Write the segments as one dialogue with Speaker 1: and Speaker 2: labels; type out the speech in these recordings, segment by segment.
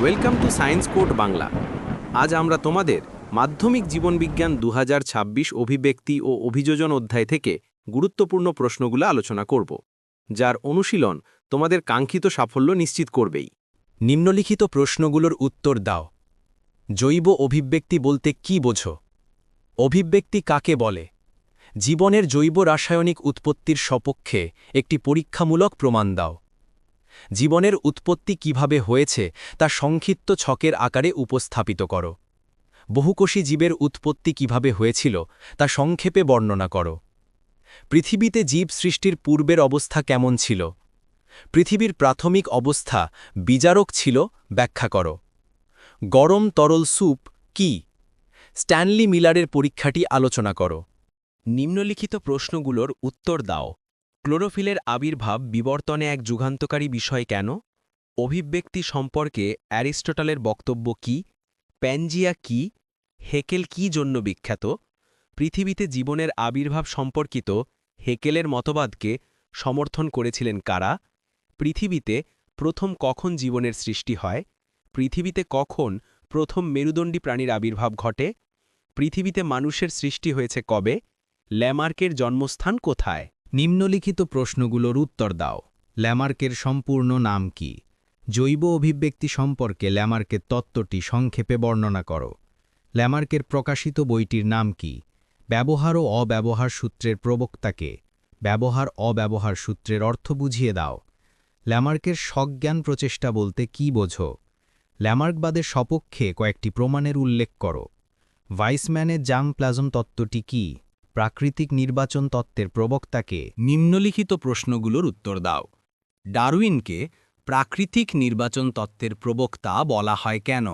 Speaker 1: Welcome to science code Bangla. আজ আমরা তোমাদের মাধ্যমিক জীবনবিজ্ঞান 2026 অভিব্যক্তি ও অভিযোজন অধ্যায় থেকে গুরুত্বপূর্ণ প্রশ্নগুলো আলোচনা করব, যার অনুশীলন তোমাদের কাঙ্ক্ষিত সাফল্য নিশ্চিত করবেই।
Speaker 2: নিম্নলিখিত প্রশ্নগুলোর উত্তর দাও। জৈব অভিব্যক্তি বলতে কি বোঝো? অভিব্যক্তি কাকে বলে? জীবনের জৈব রাসায়নিক উৎপত্তির সপক্ষে একটি পরীক্ষামূলক প্রমাণ দাও। জীবনের উৎপত্তি কিভাবে হয়েছে তা সংক্ষিপ্ত ছকের আকারে উপস্থাপিত করো। বহুকোষী জীবের উৎপত্তি কিভাবে হয়েছিল তা সংক্ষেপে বর্ণনা করো। পৃথিবীতে জীব সৃষ্টির পূর্বের অবস্থা কেমন ছিল? পৃথিবীর প্রাথমিক অবস্থা বিজারক ছিল, ব্যাখ্যা করো। গরম তরল স্যুপ কি? স্ট্যানলি মিলারের পরীক্ষাটি আলোচনা করো।
Speaker 3: নিম্নলিখিত প্রশ্নগুলোর উত্তর দাও। ক্লোরোফিলের আবির্ভাব বিবর্তনে এক যুগান্তকারী বিষয় কেন? অভিব্যক্তি সম্পর্কে অ্যারিস্টটলের বক্তব্য কি? প্যানজিয়া কি? হেকেল কি জন্য বিখ্যাত? পৃথিবীতে জীবনের আবির্ভাব সম্পর্কিত হেকেলের মতবাদকে সমর্থন করেছিলেন কারা? পৃথিবীতে প্রথম কখন জীবনের সৃষ্টি হয়? পৃথিবীতে কখন প্রথম মেরুদণ্ডী প্রাণীর আবির্ভাব ঘটে? পৃথিবীতে মানুষের সৃষ্টি হয়েছে কবে? ল্যামার্কের জন্মস্থান কোথায়?
Speaker 4: নিম্নলিখিত প্রশ্নগুলোর উত্তর দাও। ল্যামার্কের সম্পূর্ণ নাম কি? জৈব অভিব্যক্তি সম্পর্কে ল্যামার্কের তত্ত্বটি সংক্ষেপে বর্ণনা করো। ল্যামার্কের প্রকাশিত বইটির নাম কি? ব্যবহার ও অব্যবহার সূত্রের প্রবক্তাকে। ব্যবহার অব্যবহার সূত্রের অর্থ বুঝিয়ে দাও। ল্যামার্কের স্বজ্ঞান প্রচেষ্টা বলতে কি বোঝো? ল্যামার্কবাদের সপক্ষে কয়েকটি প্রমাণের উল্লেখ করো। ভাইসম্যানের জার্ম প্লাজম তত্ত্বটি কি? প্রাকৃতিক নির্বাচন তত্ত্বের প্রবক্তাকে।
Speaker 2: নিম্নলিখিত প্রশ্নগুলোর উত্তর দাও। ডারউইনকে প্রাকৃতিক নির্বাচন তত্ত্বের প্রবক্তা বলা হয় কেন?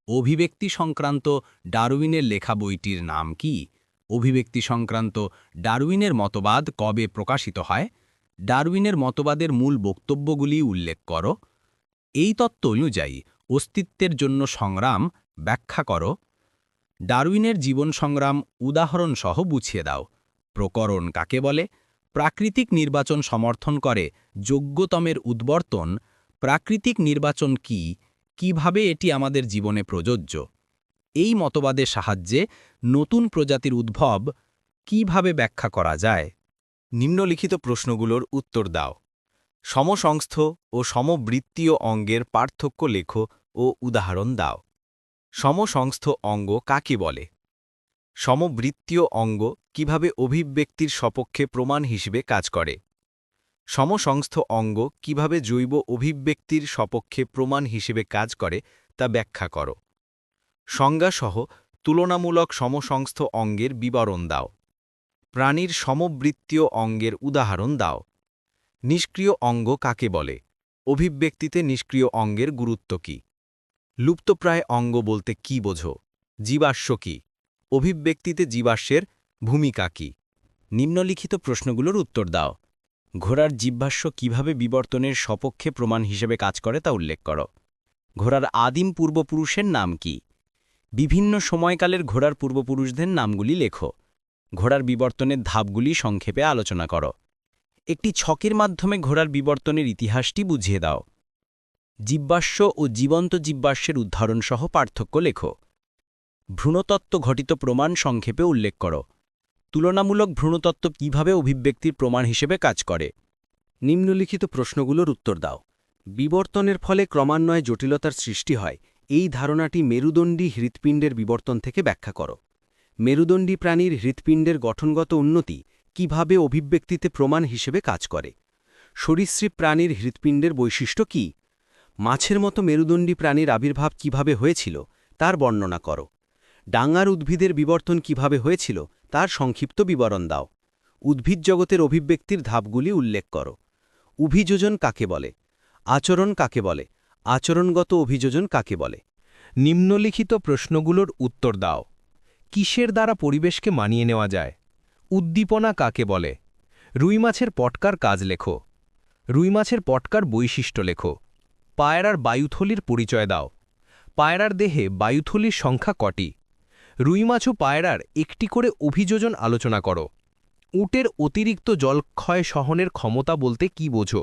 Speaker 2: অভিব্যক্তি সংক্রান্ত ডারউইনের লেখা বইটির নাম কি? অভিব্যক্তি সংক্রান্ত ডারউইনের মতবাদ কবে প্রকাশিত হয়? ডারউইনের মতবাদের মূল বক্তব্যগুলি উল্লেখ করো। এই তত্ত্ব অনুযায়ী অস্তিত্বের জন্য সংগ্রাম ব্যাখ্যা করো। ডারউইনের জীবন সংগ্রাম উদাহরণসহ বুঝিয়ে দাও। প্রকরণ কাকে বলে? প্রাকৃতিক নির্বাচন সমর্থন করে যোগ্যতমের উদ্বর্তন। প্রাকৃতিক নির্বাচন কি? কিভাবে এটি আমাদের জীবনে প্রযোজ্য? এই মতবাদের সাহায্যে নতুন প্রজাতির উদ্ভব কিভাবে ব্যাখ্যা করা যায়?
Speaker 3: নিম্নলিখিত প্রশ্নগুলোর উত্তর দাও। সমসংস্থ ও সমবৃত্তীয় অঙ্গের পার্থক্য লেখো ও উদাহরণ দাও। সমসংস্থ অঙ্গ কাকে বলে? সমবৃত্তীয় অঙ্গ কিভাবে অভিব্যক্তির সপক্ষে প্রমাণ হিসেবে কাজ করে? সমসংস্থ অঙ্গ কিভাবে জৈব অভিব্যক্তির সপক্ষে প্রমাণ হিসেবে কাজ করে তা ব্যাখ্যা করো। সংজ্ঞাসহ তুলনামূলক সমসংস্থ অঙ্গের বিবরণ দাও। প্রাণীর সমবৃত্তীয় অঙ্গের উদাহরণ দাও। নিষ্ক্রিয় অঙ্গ কাকে বলে? অভিব্যক্তিতে নিষ্ক্রিয় অঙ্গের গুরুত্ব কী? লুপ্তপ্রায় অঙ্গ বলতে কি বোঝো? জীবাশ্ম কি? অভিব্যক্তিতে জীবাশ্মের ভূমিকা কি?
Speaker 2: নিম্নলিখিত প্রশ্নগুলোর উত্তর দাও। ঘোড়ার জীবাশ্ম কিভাবে বিবর্তনের সপক্ষে প্রমাণ হিসেবে কাজ করে তা উল্লেখ করো। ঘোড়ার আদিম পূর্বপুরুষের নাম কি? বিভিন্ন সময়কালের ঘোড়ার পূর্বপুরুষদের নামগুলি লেখো। ঘোড়ার বিবর্তনের ধাপগুলি সংক্ষেপে আলোচনা করো। একটি ছকের মাধ্যমে ঘোড়ার বিবর্তনের ইতিহাসটি বুঝিয়ে দাও। জীবাশ্ম ও জীবন্ত জীবাশ্মের উদাহরণসহ পার্থক্য লেখো। ভ্রূণতত্ত্ব ঘটিত প্রমাণ সংক্ষেপে উল্লেখ করো। তুলনামূলক ভ্রূণতত্ত্ব কিভাবে অভিব্যক্তির প্রমাণ হিসেবে কাজ করে?
Speaker 1: নিম্নলিখিত প্রশ্নগুলোর উত্তর দাও। বিবর্তনের ফলে ক্রমান্বয়ে জটিলতার সৃষ্টি হয়, এই ধারণাটি মেরুদণ্ডী হৃৎপিণ্ডের বিবর্তন থেকে ব্যাখ্যা করো। মেরুদণ্ডী প্রাণীর হৃৎপিণ্ডের গঠনগত উন্নতি কিভাবে অভিব্যক্তিতে প্রমাণ হিসেবে কাজ করে? সরীসৃপ প্রাণীর হৃৎপিণ্ডের বৈশিষ্ট্য কি? মাছের মতো মেরুদণ্ডী প্রাণীর আবির্ভাব কিভাবে হয়েছিল তার বর্ণনা করো। ডাঙার উদ্ভিদের বিবর্তন কিভাবে হয়েছিল তার সংক্ষিপ্ত বিবরণ দাও। উদ্ভিদ জগতের অভিব্যক্তির ধাপগুলি উল্লেখ করো। অভিযোজন কাকে বলে? আচরণ কাকে বলে? আচরণগত অভিযোজন কাকে বলে?
Speaker 4: নিম্নলিখিত প্রশ্নগুলোর উত্তর দাও। কিসের দ্বারা পরিবেশকে মানিয়ে নেওয়া যায়? উদ্দীপনা কাকে বলে? রুই মাছের পটকার কাজ লেখো। রুই মাছের পটকার বৈশিষ্ট্য লেখো। পায়রার বায়ুথলির পরিচয় দাও। পায়রার দেহে বায়ুথলির সংখ্যা কটি? রুই মাছ ও পায়রার একটি করে অভিযোজন আলোচনা করো। উটের অতিরিক্ত জলক্ষয় সহনের ক্ষমতা বলতে কি বোঝো?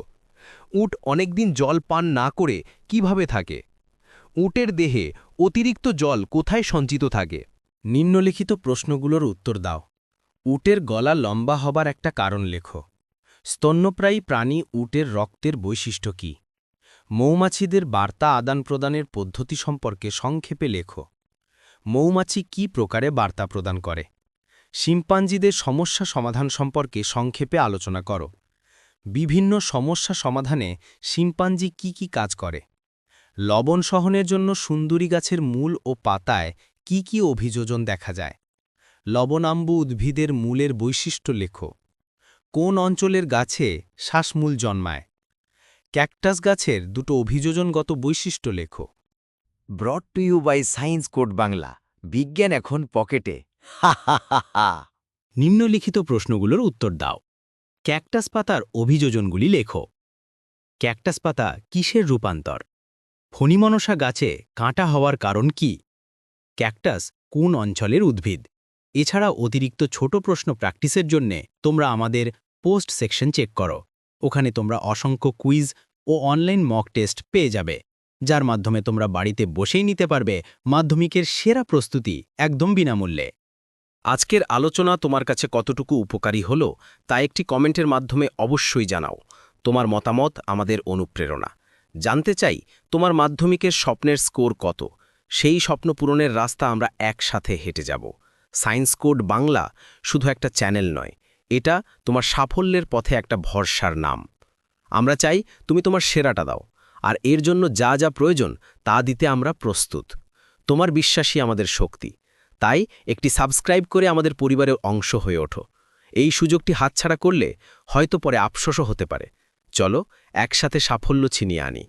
Speaker 4: উট অনেকদিন জল পান না করে কিভাবে থাকে?
Speaker 2: উটের দেহে অতিরিক্ত জল কোথায় সঞ্চিত থাকে?
Speaker 3: নিম্নলিখিত প্রশ্নগুলোর উত্তর দাও। উটের গলা লম্বা হবার একটা কারণ লেখো। স্তন্যপ্রায়ী প্রাণী উটের রক্তের বৈশিষ্ট্য কী? মৌমাছিদের বার্তা আদান-প্রদানের পদ্ধতি সম্পর্কে সংক্ষেপে লেখো। মৌমাছি কী প্রকারে বার্তা প্রদান করে? শিম্পাঞ্জিদের সমস্যা সমাধান সম্পর্কে সংক্ষেপে আলোচনা করো। বিভিন্ন সমস্যা সমাধানে শিম্পাঞ্জি কি কাজ করে? লবণ সহনের জন্য সুন্দরী গাছের মূল ও পাতায় কি অভিযোজন দেখা যায়? লবণাম্বু উদ্ভিদের মূলের বৈশিষ্ট্য লেখো। কোন অঞ্চলের গাছে শ্বাসমূল জন্মায়? ক্যাকটাস গাছের দুটো অভিযোজনগত বৈশিষ্ট্য লেখো।
Speaker 5: Brought to you by science code Bangla, বিজ্ঞান এখন পকেটে।
Speaker 2: নিম্নলিখিত প্রশ্নগুলোর উত্তর দাও। ক্যাকটাস পাতার অভিযোজনগুলি লেখো। ক্যাকটাস পাতা কিসের রূপান্তর? ফণিমনসা গাছে কাঁটা হওয়ার কারণ কি? ক্যাকটাস কোন অঞ্চলের উদ্ভিদ? এছাড়া অতিরিক্ত ছোট প্রশ্ন প্র্যাকটিসের জন্যে তোমরা আমাদের পোস্ট সেকশন চেক করো। ওখানে তোমরা অসংখ্য কুইজ ও অনলাইন মক টেস্ট পেয়ে যাবে, যার মাধ্যমে তোমরা বাড়িতে বসেই নিতে পারবে মাধ্যমিকের সেরা প্রস্তুতি একদম বিনামূল্যে।
Speaker 3: আজকের আলোচনা তোমার কাছে কতটুকু উপকারী হলো তা একটি কমেন্টের মাধ্যমে অবশ্যই জানাও। তোমার মতামত আমাদের অনুপ্রেরণা। জানতে চাই তোমার মাধ্যমিকের স্বপ্নের স্কোর কত। সেই স্বপ্ন পূরণের রাস্তা আমরা একসাথে হেঁটে যাব। সায়েন্স কোড বাংলা শুধু একটা চ্যানেল নয়, এটা তোমার সাফল্যের পথে একটা ভরসার নাম। আমরা চাই তুমি তোমার সেরাটা দাও, আর এর জন্য যা যা প্রয়োজন তা দিতে আমরা প্রস্তুত। তোমার বিশ্বাসই আমাদের শক্তি। তাই একটি সাবস্ক্রাইব করে আমাদের পরিবারের অংশ হয়ে ওঠো। এই সুযোগটি হাতছাড়া করলে হয়তো পরে আফসোসও হতে পারে। চলো একসাথে সাফল্য ছিনিয়ে আনি।